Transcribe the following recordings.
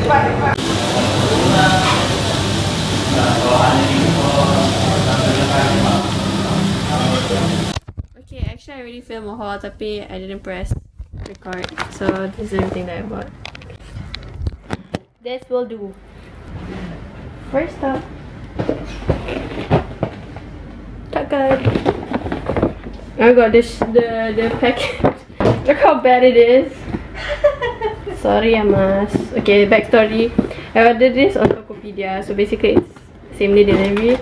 Okay, actually I already filmed a haul tapi I didn't press record. So this is everything that I bought. This will do. First up, takan. I got this the package. Look how bad it is. Sorry, Amas. Okay, backstory. I ordered this on Tokopedia. So basically, it's same day delivery.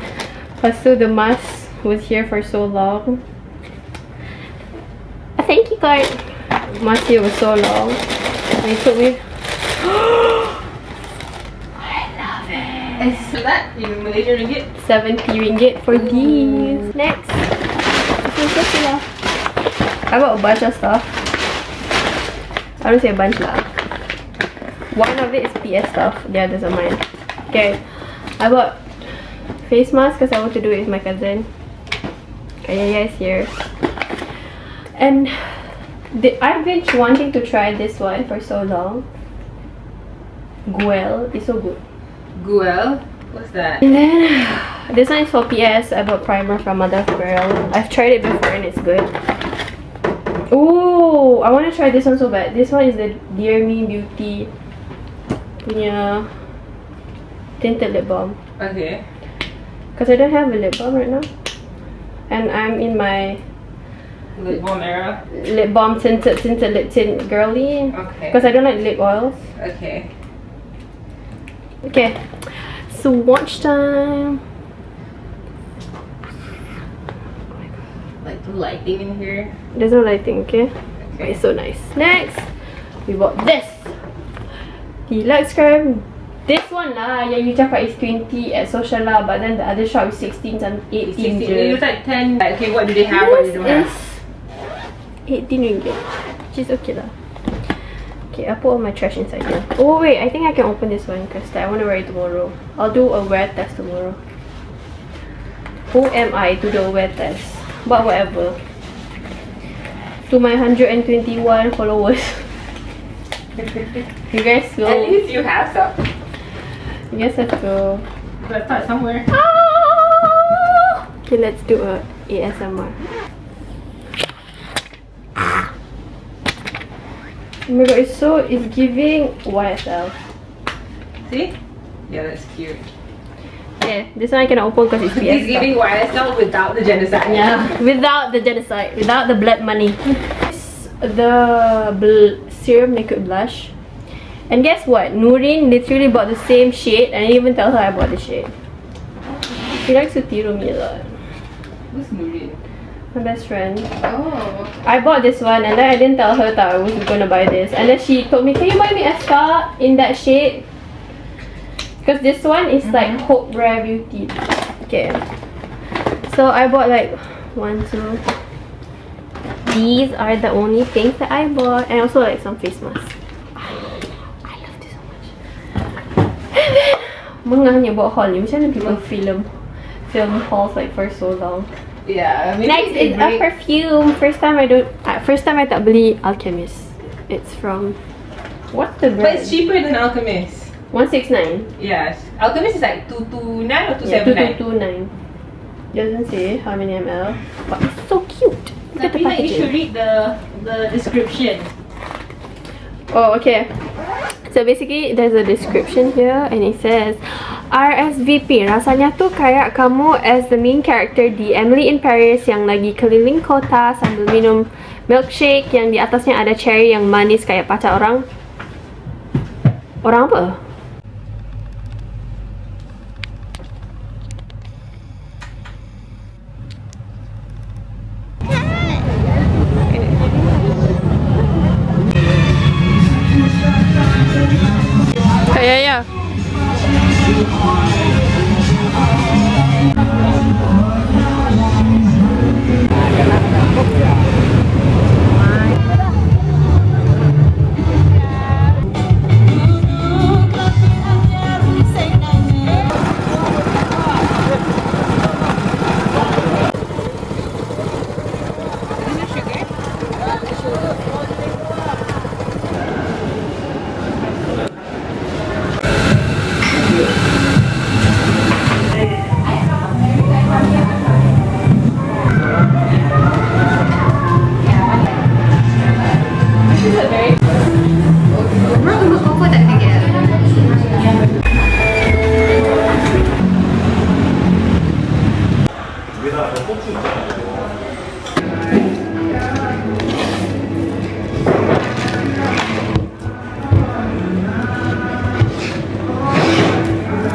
Plus, the mask was here for so long. A thank you card. Mask here was so long. And it took me. I love it. Is that in Malaysian ringgit? 70 ringgit for these. Next. I bought a bunch of stuff. I don't say a bunch lah. One of it is PS stuff. The others are mine. Okay. I bought face mask because I want to do it with my cousin. Kaya is here. And I've been wanting to try this one for so long. Guel. It's so good. Guel? What's that? And then this one is for PS. I bought primer from Mother of Pearl. I've tried it before and it's good. Oh, I want to try this one so bad. This one is the Dear Me Beauty punya tinted lip balm. Okay. Because I don't have a lip balm right now. And I'm in my Lip balm era? Lip balm tinted lip tint girly. Okay. Because I don't like lip oils. Okay. Okay. Swatch time. Like the lighting in here. There's no lighting, okay? Okay. It's so nice. Next, we bought this. Deluxe cream. This one lah, yang you cakap is 20 at social lah, but then the other shop is 16 and 18 je. It was like 10. Okay, what do they have? What do they don't have? 18 ringgit. Which is okay lah. Okay, I'll put all my trash inside here. Oh wait, I think I can open this one because I want to wear it tomorrow. I'll do a wear test tomorrow. Who am I to do a wear test? But whatever. To my 121 followers. You guys go. At least you have some. You guys have to. Let's start somewhere. Ah! Okay, let's do a ASMR. Oh my god, it's giving YSL. See? Yeah, that's cute. Yeah, this one I cannot open because it's PS. He's giving YSL without the genocide. Yeah, without the genocide, without the blood money. The serum liquid blush. And guess what? Nurin literally bought the same shade and I didn't even tell her I bought the shade. She likes to tiru me a lot. Who's Nurin? My best friend. Oh. I bought this one and then I didn't tell her that I was gonna buy this. And then she told me, can you buy me a scar in that shade? Because this one is like Hope Rare Beauty. Okay. So I bought like 1, 2. These are the only things that I bought. And also like some face masks. I love this so much. And then, mengahnya buat haul ni. Macam mana people film hauls like for so long. Yeah. Next is a perfume. First time I tak beli Alchemist. It's from, what's the brand? But it's cheaper than Alchemist. 169. Yes. Alchemist is like 229 or Yeah, 279? 2229. Doesn't say how many ml, but it's so cute. Look at the Like you should packaging. read the description. Oh, okay. So basically, there's a description here and it says, RSVP, rasanya tuh kayak kamu as the main character di Emily in Paris yang lagi keliling kota sambil minum milkshake yang di atasnya ada cherry yang manis kayak pacar orang. Orang apa? Yeah.